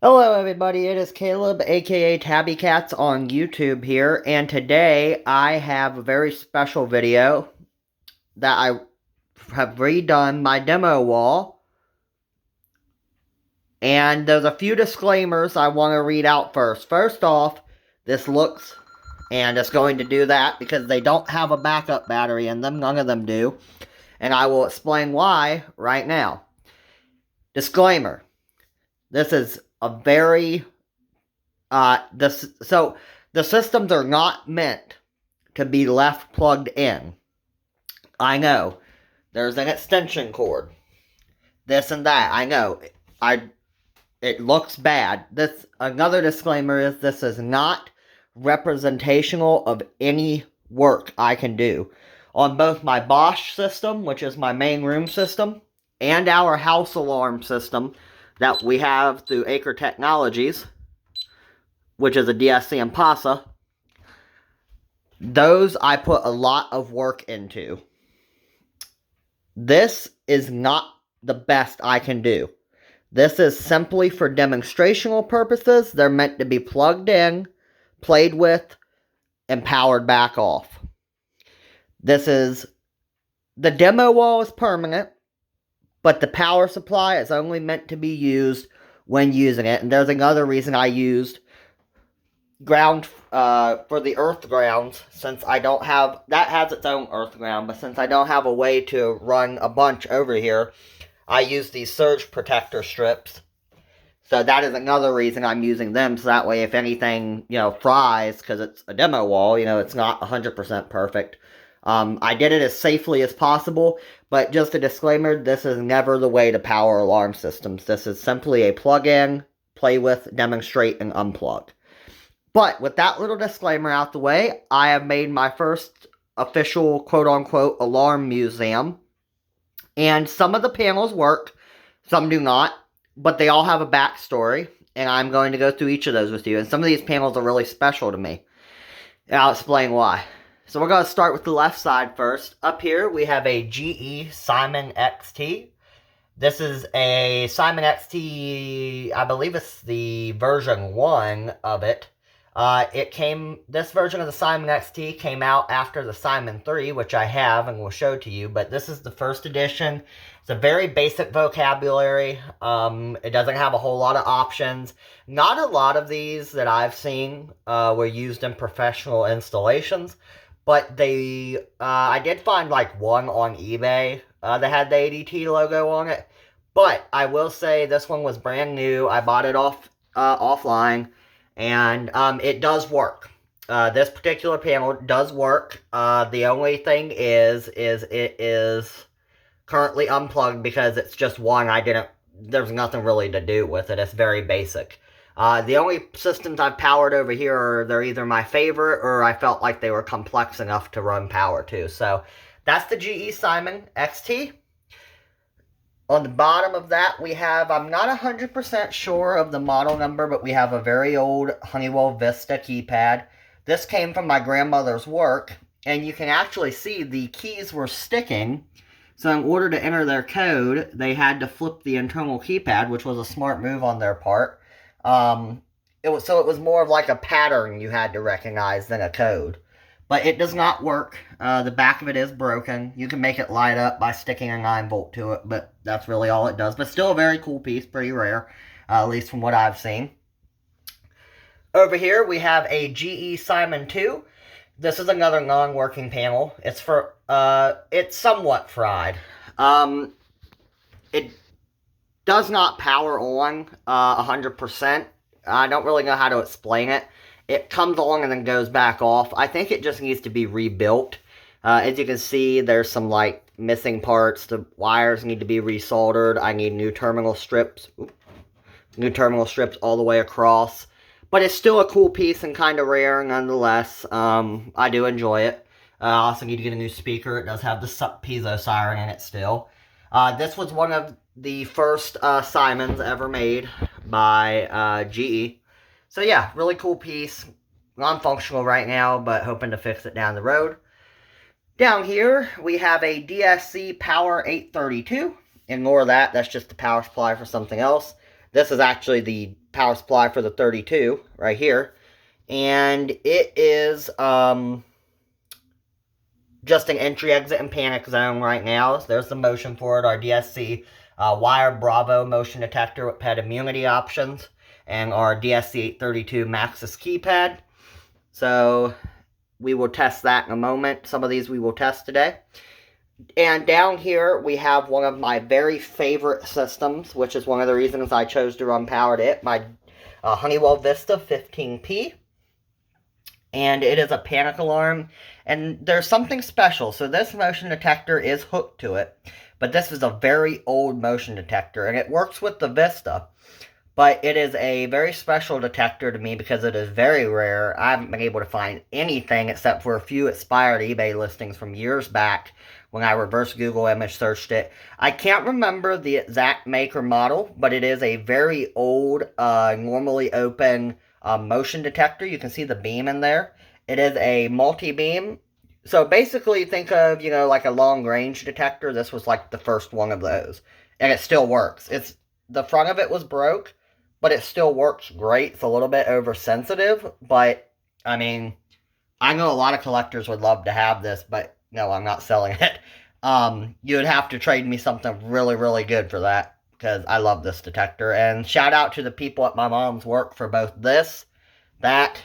Hello everybody, it is Caleb aka Tabby Cats on YouTube here, and today I have a very special video that I have redone my demo wall, and there's a few disclaimers I want to read out first. First off, this looks, and it's going to do that because they don't have a backup battery in them, none of them do, and I will explain why right now. Disclaimer, this is a very so the systems are not meant to be left plugged in. I know there's an extension cord, this and that. I know it looks bad. This another disclaimer is this is not representational of any work I can do on both my Bosch system, which is my main room system, and our house alarm system that we have through Acre Technologies, which is a DSC Impasa. Those I put a lot of work into. This is not the best I can do. This is simply for demonstrational purposes. They're meant to be plugged in, played with, and powered back off. The demo wall is permanent, but the power supply is only meant to be used when using it. And there's another reason I used ground for the earth grounds, since I don't have, that has its own earth ground, but since I don't have a way to run a bunch over here, I use these surge protector strips. So that is another reason I'm using them, so that way if anything, fries, because it's a demo wall, it's not 100% perfect. I did it as safely as possible, but just a disclaimer, this is never the way to power alarm systems. This is simply a plug-in, play with, demonstrate, and unplug. But with that little disclaimer out the way, I have made my first official quote-unquote alarm museum. And some of the panels work, some do not, but they all have a backstory, and I'm going to go through each of those with you. And some of these panels are really special to me, and I'll explain why. So we're going to start with the left side first. Up here, we have a GE Simon XT. This is a Simon XT, I believe it's the version 1 of it. This version of the Simon XT came out after the Simon 3, which I have and will show to you, but this is the first edition. It's a very basic vocabulary. It doesn't have a whole lot of options. Not a lot of these that I've seen were used in professional installations, but I did find like one on eBay that had the ADT logo on it. But I will say this one was brand new. I bought it offline. And it does work. This particular panel does work. The only thing is it is currently unplugged because it's just one. There's nothing really to do with it. It's very basic. The only systems I've powered over here they're either my favorite or I felt like they were complex enough to run power to. So that's the GE Simon XT. On the bottom of that, we have, I'm not 100% sure of the model number, but we have a very old Honeywell Vista keypad. This came from my grandmother's work, and you can actually see the keys were sticking. So in order to enter their code, they had to flip the internal keypad, which was a smart move on their part. It was more of like a pattern you had to recognize than a code. But it does not work. The back of it is broken. You can make it light up by sticking a 9-volt to it, but that's really all it does. But still a very cool piece, pretty rare, at least from what I've seen. Over here, we have a GE Simon 2. This is another non-working panel. It's somewhat fried. It does not power on 100%. I don't really know how to explain it. It comes on and then goes back off. I think it just needs to be rebuilt. As you can see, there's some like missing parts. The wires need to be resoldered. I need new terminal strips. New terminal strips all the way across. But it's still a cool piece and kind of rare nonetheless. I do enjoy it. I also need to get a new speaker. It does have the piezo siren in it still. This was one of the first Simons ever made by GE. So yeah, really cool piece. Non-functional right now, but hoping to fix it down the road. Down here, we have a DSC Power 832. Ignore that, that's just the power supply for something else. This is actually the power supply for the 32 right here. And it is just an entry, exit, and panic zone right now. So there's the motion for it. Our DSC Wire Bravo motion detector with pet immunity options. And our DSC 832 Maxis keypad. So we will test that in a moment. Some of these we will test today. And down here, we have one of my very favorite systems, which is one of the reasons I chose to run Powered It, my Honeywell Vista 15P. And it is a panic alarm. And there's something special. So this motion detector is hooked to it. But this is a very old motion detector. And it works with the Vista. But it is a very special detector to me because it is very rare. I haven't been able to find anything except for a few expired eBay listings from years back when I reverse Google image searched it. I can't remember the exact make or model, but it is a very old, normally open motion detector. You can see the beam in there. It is a multi-beam. So basically think of, like a long-range detector. This was like the first one of those. And it still works. The front of it was broke, but it still works great. It's a little bit oversensitive, but, I mean, I know a lot of collectors would love to have this, but no, I'm not selling it. You would have to trade me something really, really good for that, because I love this detector. And shout out to the people at my mom's work for both this, that,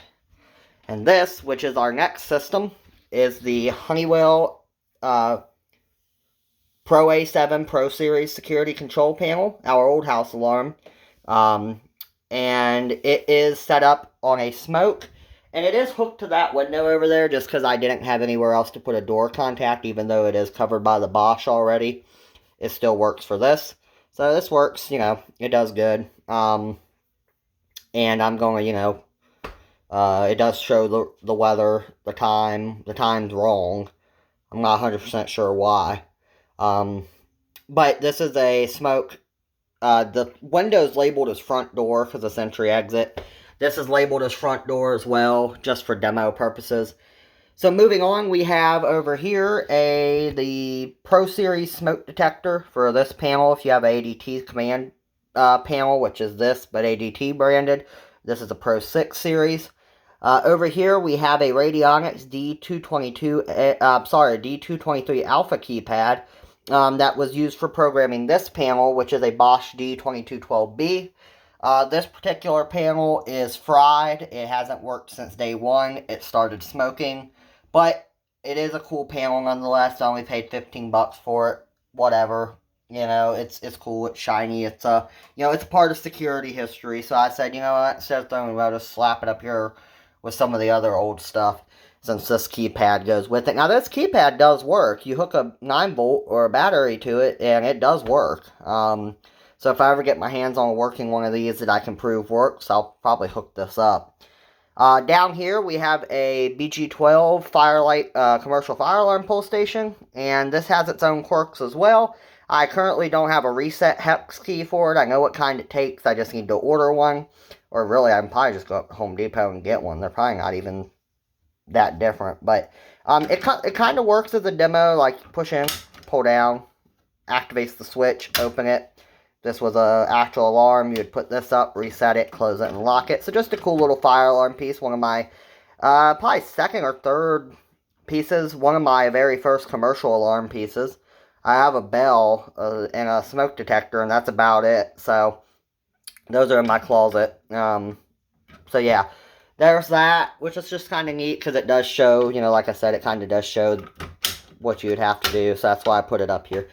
and this, which is our next system, is the Honeywell Pro A7 Pro Series Security Control Panel, our old house alarm. And it is set up on a smoke, and it is hooked to that window over there just because I didn't have anywhere else to put a door contact, even though it is covered by the Bosch already. It still works for this. So this works, it does good. And I'm going to, it does show the weather, the time. The time's wrong. I'm not 100% sure why. But this is a smoke. The window's labeled as front door because it's entry exit. This is labeled as front door as well, just for demo purposes. So moving on, we have over here the Pro Series smoke detector for this panel. If you have ADT command panel, which is this, but ADT branded. This is a Pro 6 series. Over here, we have a Radionics D223 Alpha keypad. That was used for programming this panel, which is a Bosch D2212B. This particular panel is fried. It hasn't worked since day one. It started smoking. But it is a cool panel nonetheless. I only paid $15 for it. Whatever. It's cool. It's shiny. It's it's part of security history. So I said, what? Instead of throwing it out, just slap it up here with some of the other old stuff, since this keypad goes with it. Now, this keypad does work. You hook a 9-volt or a battery to it, and it does work. So if I ever get my hands on a working one of these that I can prove works, I'll probably hook this up. Down here, we have a BG12 Firelight commercial fire alarm pull station, and this has its own quirks as well. I currently don't have a reset hex key for it. I know what kind it takes. I just need to order one. Or really, I can probably just go up to Home Depot and get one. They're probably not even that different. But it kind of works as a demo. Like, push in, pull down, activates the switch, open it. This was an actual alarm. You would put this up, reset it, close it, and lock it. So just a cool little fire alarm piece. One of my probably second or third pieces. One of my very first commercial alarm pieces. I have a bell and a smoke detector, and that's about it. So those are in my closet. So yeah, there's that, which is just kind of neat because it does show, like I said, it kind of does show what you would have to do. So that's why I put it up here.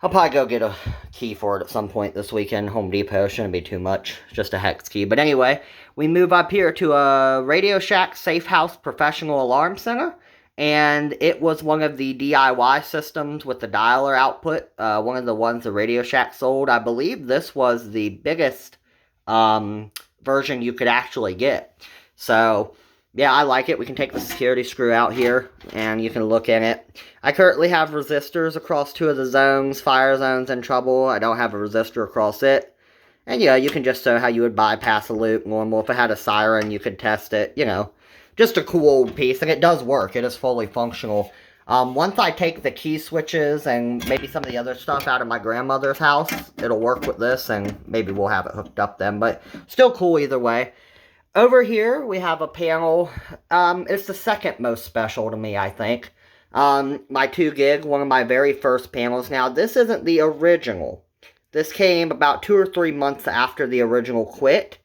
I'll probably go get a key for it at some point this weekend. Home Depot shouldn't be too much, just a hex key. But anyway, we move up here to a Radio Shack Safe House Professional Alarm Center. And it was one of the DIY systems with the dialer output. One of the ones the Radio Shack sold. I believe this was the biggest version you could actually get. So, yeah, I like it. We can take the security screw out here, and you can look in it. I currently have resistors across 2 of the zones. Fire zone's in trouble. I don't have a resistor across it. And, yeah, you can just show how you would bypass a loop normal. If it had a siren, you could test it, Just a cool old piece, and it does work. It is fully functional. Once I take the key switches and maybe some of the other stuff out of my grandmother's house, it'll work with this, and maybe we'll have it hooked up then, but still cool either way. Over here, we have a panel. It's the second most special to me, I think. My 2 gig, one of my very first panels. Now, this isn't the original. This came about 2 or 3 months after the original quit.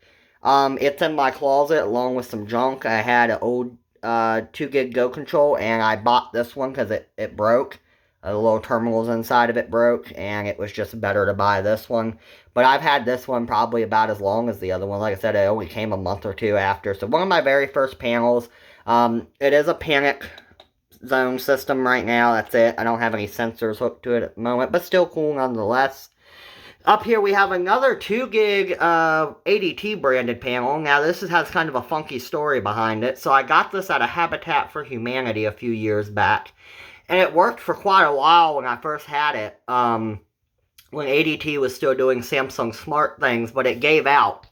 It's in my closet along with some junk. I had an old 2 gig Go Control, and I bought this one because it broke. The little terminals inside of it broke, and it was just better to buy this one. But I've had this one probably about as long as the other one. Like I said, it only came a month or 2 after. So one of my very first panels. It is a panic zone system right now. That's it. I don't have any sensors hooked to it at the moment, but still cool nonetheless. Up here we have another 2 gig ADT branded panel. Now this has kind of a funky story behind it. So I got this at a Habitat for Humanity a few years back. And it worked for quite a while when I first had it. When ADT was still doing Samsung Smart things, but it gave out.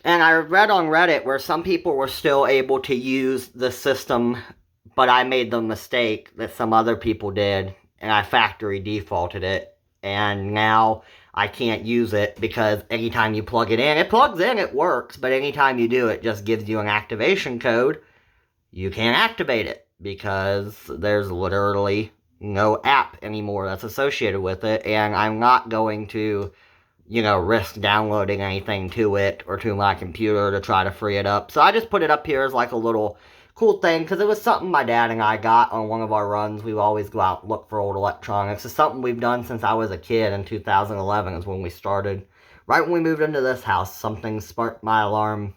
And I read on Reddit where some people were still able to use the system, but I made the mistake that some other people did, and I factory defaulted it. And now I can't use it because anytime you plug it plugs in, it works, but anytime you do, it just gives you an activation code. You can't activate it because there's literally no app anymore that's associated with it, and I'm not going to, risk downloading anything to it or to my computer to try to free it up. So I just put it up here as like a little cool thing, because it was something my dad and I got on one of our runs. We always go out and look for old electronics. It's something we've done since I was a kid. In 2011 is when we started. Right when we moved into this house, something sparked my alarm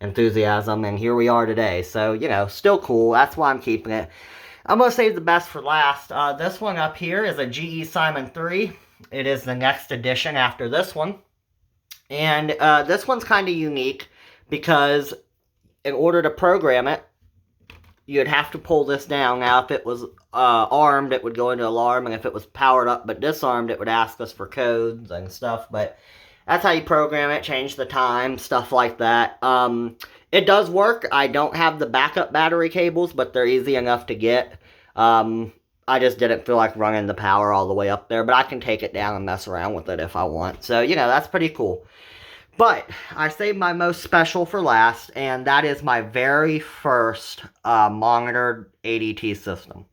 enthusiasm, and here we are today. So, still cool. That's why I'm keeping it. I'm going to save the best for last. This one up here is a GE Simon 3. It is the next edition after this one. And this one's kind of unique because in order to program it, you'd have to pull this down. Now, if it was armed, it would go into alarm, and if it was powered up but disarmed, it would ask us for codes and stuff, but that's how you program it, change the time, stuff like that. It does work. I don't have the backup battery cables, but they're easy enough to get. I just didn't feel like running the power all the way up there, but I can take it down and mess around with it if I want. So, that's pretty cool. But I saved my most special for last, and that is my very first monitored ADT system.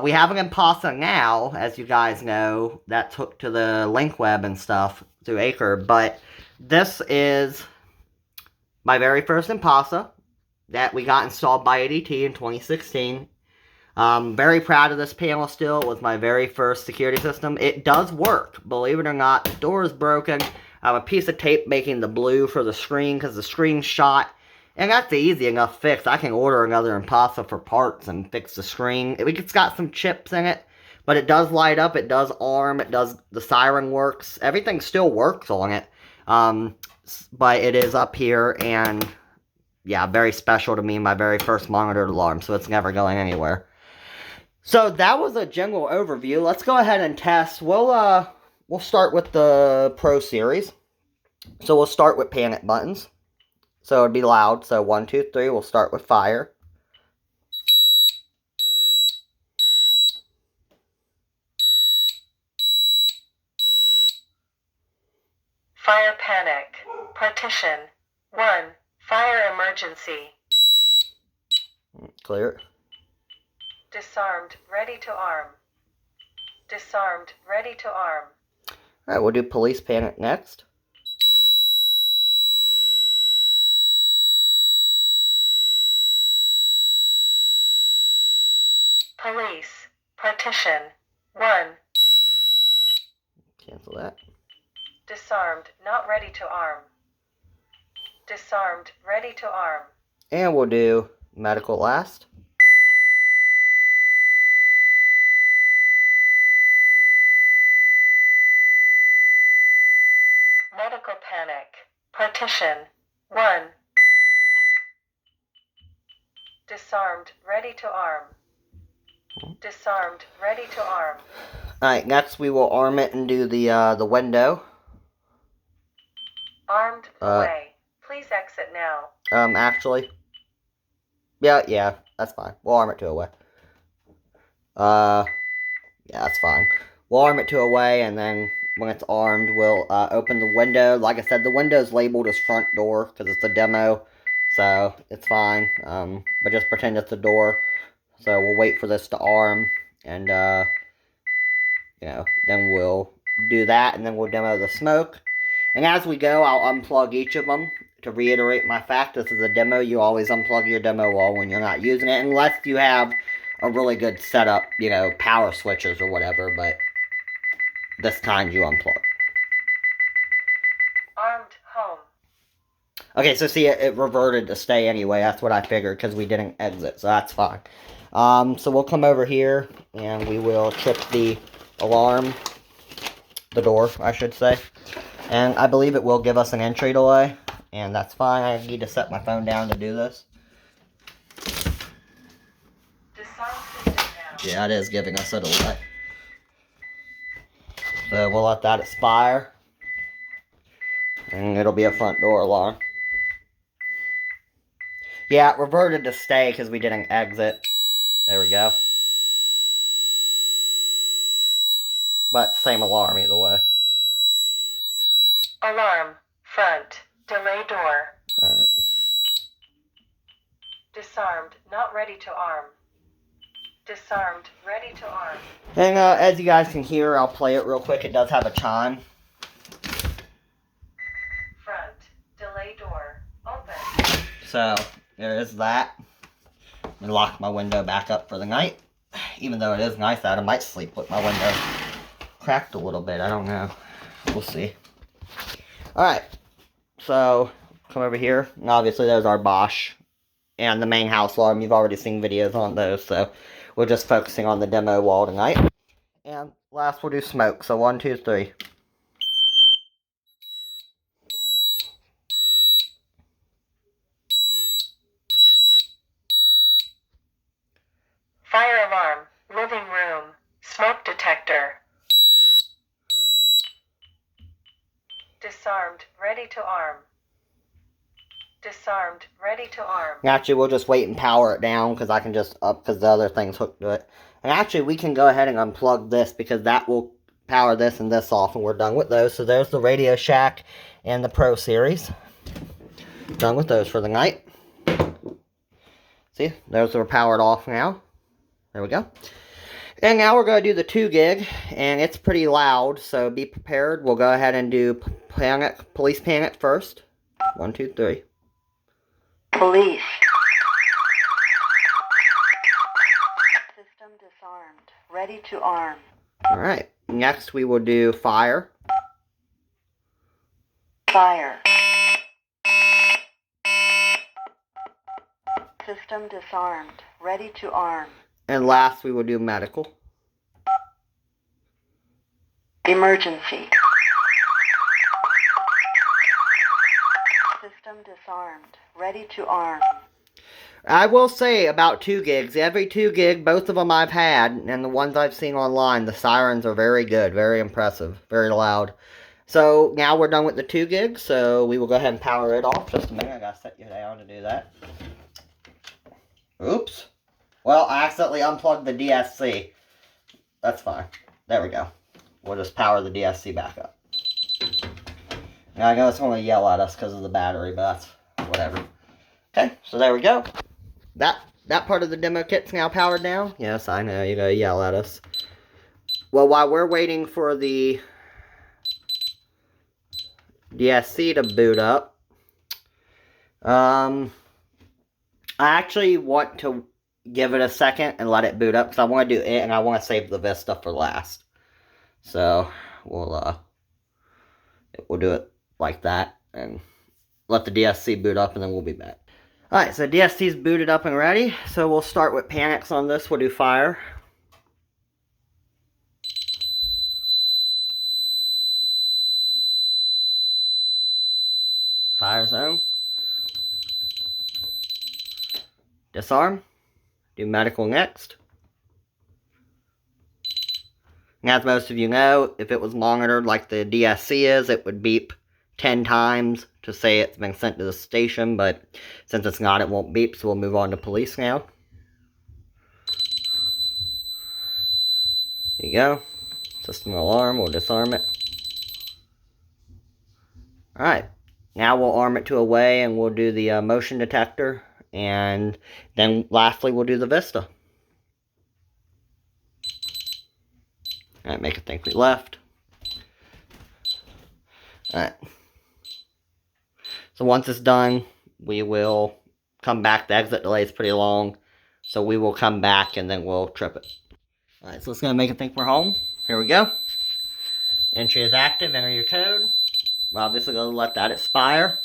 We have an Impasa now, as you guys know, that's hooked to the link web and stuff through Acre, but this is my very first Impasa that we got installed by ADT in 2016. Very proud of this panel still. It was my very first security system. It does work, believe it or not. The door is broken. I have a piece of tape making the blue for the screen because the screen's shot. And that's the easy enough fix. I can order another Impasa for parts and fix the screen. It's got some chips in it, but it does light up, it does arm, the siren works. Everything still works on it. But it is up here, and yeah, very special to me, my very first monitored alarm, so it's never going anywhere. So that was a general overview. Let's go ahead and test. We'll start with the Pro Series. So we'll start with panic buttons. So it'd be loud. So 1, 2, 3. We'll start with fire. Fire panic. Partition. 1. Fire emergency. Clear. Disarmed. Ready to arm. Disarmed. Ready to arm. Alright, we'll do police panic next. Police. Partition. 1. Cancel that. Disarmed. Not ready to arm. Disarmed. Ready to arm. And we'll do medical last. Medical panic. Partition. 1. Disarmed. Ready to arm. Disarmed. Ready to arm. Alright, next we will arm it and do the window. Armed away. Please exit now. Actually. Yeah, that's fine. We'll arm it to a way. Yeah, that's fine. We'll arm it to a way, and then when it's armed, we'll open the window. Like I said, the window's labeled as front door because it's a demo, so it's fine. But just pretend it's a door. So we'll wait for this to arm, and then we'll do that, and then we'll demo the smoke. And as we go, I'll unplug each of them. To reiterate my fact, this is a demo. You always unplug your demo wall when you're not using it, unless you have a really good setup, power switches or whatever, but this kind you unplug. Armed home. Okay, so see, it reverted to stay anyway. That's what I figured, because we didn't exit, so that's fine. So we'll come over here, and we will trip the alarm, the door, I should say. And I believe it will give us an entry delay, and that's fine. I need to set my phone down to do this. Disarm system now. Yeah, it is giving us a delay. So we'll let that expire. And it'll be a front door alarm. Yeah, it reverted to stay because we didn't exit. There we go. But same alarm either way. Alarm. Front. Delay door. Alright. Disarmed. Not ready to arm. Disarmed. Ready to arm. And as you guys can hear, I'll play it real quick. It does have a chime. Front. Delay door. Open. So, there is that. And lock my window back up for the night. Even though it is nice out, I might sleep with my window cracked a little bit. I don't know. We'll see. Alright. So, come over here. And obviously, there's our Bosch. And the main house alarm. You've already seen videos on those. So, we're just focusing on the demo wall tonight. And last, we'll do smoke. So, 1, 2, 3. Fire alarm. Living room. Smoke detector. Disarmed. Ready to arm. Disarmed. Ready to arm. Actually, we'll just wait and power it down because I can just up because the other thing's hooked to it. And actually, we can go ahead and unplug this because that will power this and this off, and we're done with those. So there's the Radio Shack and the Pro Series. Done with those for the night. See, those are powered off now. There we go. And now we're going to do the 2 gig, and it's pretty loud, so be prepared. We'll go ahead and do Police Panic first. 1, 2, 3. Police. System disarmed. Ready to arm. Alright, next we will do Fire. Fire. System disarmed. Ready to arm. And last we will do Medical. Emergency. System disarmed. Ready to arm. I will say about 2 gigs, every 2 gig, both of them I've had, and the ones I've seen online, the sirens are very good, very impressive, very loud. So now we're done with the 2 gigs, so we will go ahead and power it off. Just a minute, I gotta set you down to do that. Oops. Well, I accidentally unplugged the DSC. That's fine. There we go. We'll just power the DSC back up. Now I know it's going to yell at us because of the battery, but that's whatever. Okay, so there we go. That part of the demo kit's now powered down. Yes, I know, you're going to yell at us. Well, while we're waiting for the DSC to boot up, I actually want to give it a second and let it boot up because I want to do it and I want to save the Vista for last. So we'll do it like that and let the DSC boot up and then we'll be back. Alright, so DSC's booted up and ready. So we'll start with panics on this. We'll do Fire. Fire zone. Disarm. Do Medical next. And as most of you know, if it was monitored like the DSC is, it would beep 10 times to say it's been sent to the station, but since it's not, it won't beep, so we'll move on to police now. There you go. System alarm, we'll disarm it. Alright, now we'll arm it to a way and we'll do the motion detector. And then lastly, we'll do the Vista. Alright, make it think we left. Alright. So once it's done, we will come back. The exit delay is pretty long. So we will come back and then we'll trip it. Alright, so it's going to make it think we're home. Here we go. Entry is active. Enter your code. We're obviously going to let that expire.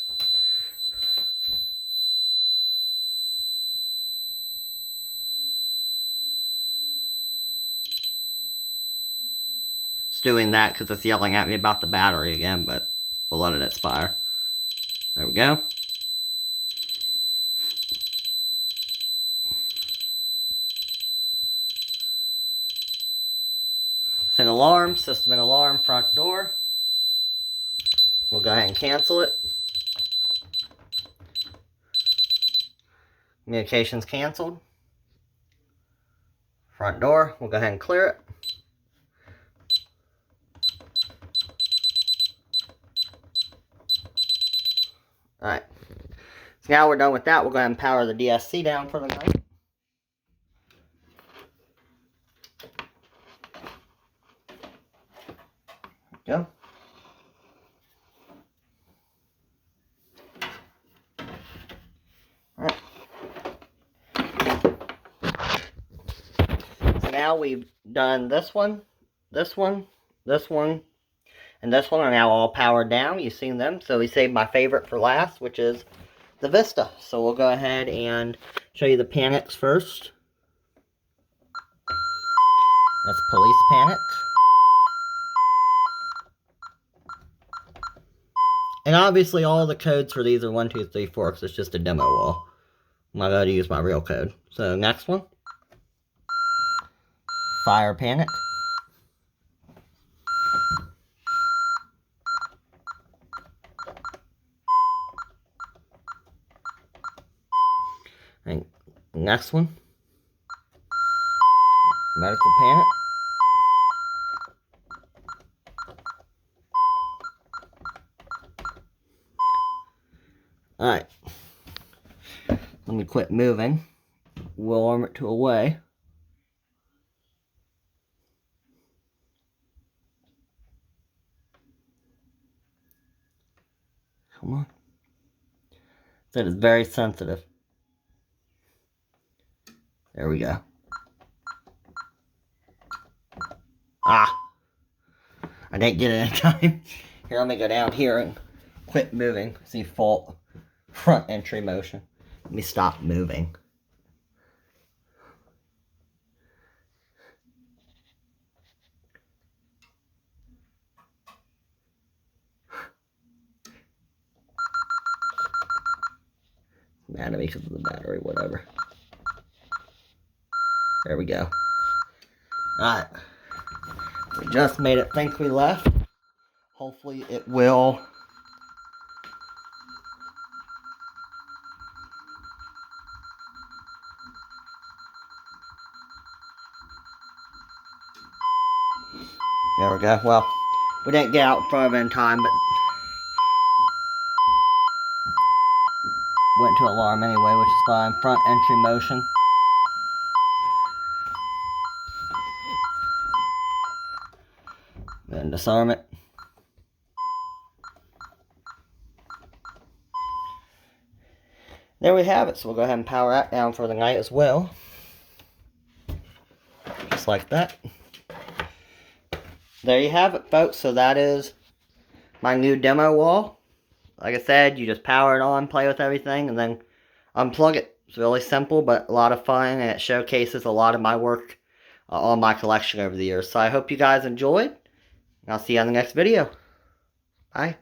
It's doing that because it's yelling at me about the battery again, but we'll let it expire. There we go. It's an alarm, system and alarm, front door. We'll go ahead and cancel it. Communications canceled. Front door, we'll go ahead and clear it. Alright. So now we're done with that. We'll go ahead and power the DSC down for the night. Go. Alright. So now we've done this one, this one, this one, and this one are now all powered down. You've seen them. So we saved my favorite for last, which is the Vista. So we'll go ahead and show you the panics first. That's police panic. And obviously all the codes for these are 1, 2, 3, 4 because it's just a demo wall. I'm not going to use my real code. So next one. Fire panic. And next one. Medical panic. Alright. Let me quit moving. We'll arm it to a way. Come on. That is very sensitive. There we go. Ah! I didn't get it in time. Here, let me go down here and quit moving. See, fault. Front entry motion. Let me stop moving. Mad at me because of the battery, whatever. There we go. Alright. We just made it think we left. Hopefully it will. There we go. Well, we didn't get out in front of it in time, but went to alarm anyway, which is fine. Front entry motion. Then disarm it. There we have it. So we'll go ahead and power that down for the night as well. Just like that. There you have it, folks. So that is my new demo wall. Like I said, you just power it on, play with everything, and then unplug it. It's really simple, but a lot of fun, and it showcases a lot of my work on my collection over the years. So I hope you guys enjoyed, and I'll see you on the next video. Bye.